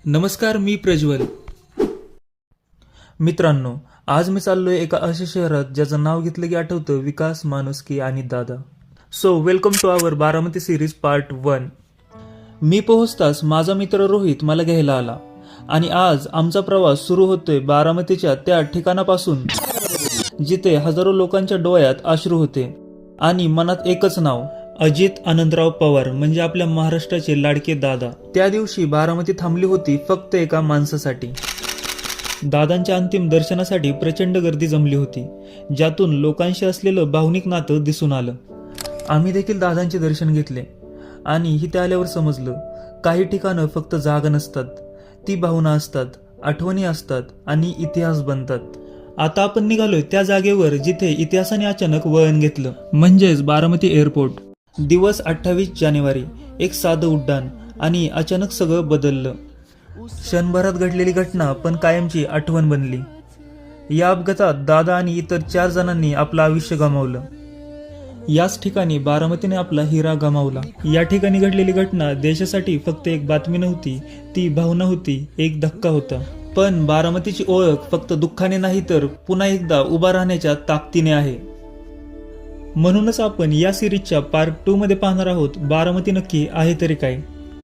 नमस्कार, मी प्रज्वल. मित्रांनो, आज मी चाललोय एका अशा शहरात ज्याचं नाव घेतलं की आठवतं विकास, माणुसकी आणि दादा. So welcome to our Baramati series part 1. मी पोहोचताच माझा मित्र रोहित मला घ्यायला आला आणि आज आमचा प्रवास सुरू होतोय बारामतीच्या त्या ठिकाणापासून जिथे हजारो लोकांच्या डोळ्यात अश्रू होते आणि मनात एकच नाव, अजित आनंदराव पवार, म्हणजे आपल्या महाराष्ट्राचे लाडके दादा. त्या दिवशी बारामती थांबली होती फक्त एका माणसासाठी. दादांच्या अंतिम दर्शनासाठी प्रचंड गर्दी जमली होती, ज्यातून लोकांशी असलेलं भावनिक नातं दिसून आलं. आम्ही देखील दादांचे दर्शन घेतले आणि इथे आल्यावर समजलं, काही ठिकाणं फक्त जागा नसतात, ती भावना असतात, आठवणी असतात आणि इतिहास बनतात. आता आपण निघालोय त्या जागेवर जिथे इतिहासाने अचानक वळण घेतलं, म्हणजेच बारामती एअरपोर्ट. दिवस 28 जानेवारी. एक साधं उड्डाण आणि अचानक सगळं बदललं. क्षणभरात घडलेली घटना पण कायमची आठवण बनली. या अपघातात दादा आणि इतर 4 जणांनी आपलं आयुष्य गमावलं. याच ठिकाणी बारामतीने आपला हिरा गमावला. या ठिकाणी घडलेली घटना देशासाठी फक्त एक बातमी नव्हती, ती भावना होती, एक धक्का होता. पण बारामतीची ओळख फक्त दुःखाने नाही तर पुन्हा एकदा उभा राहण्याच्या ताकदीने आहे. म्हणूनच आपण या सिरीजच्या पार्ट 2 मध्ये पाहणार आहोत, बारामती नक्की आहे तरी काय.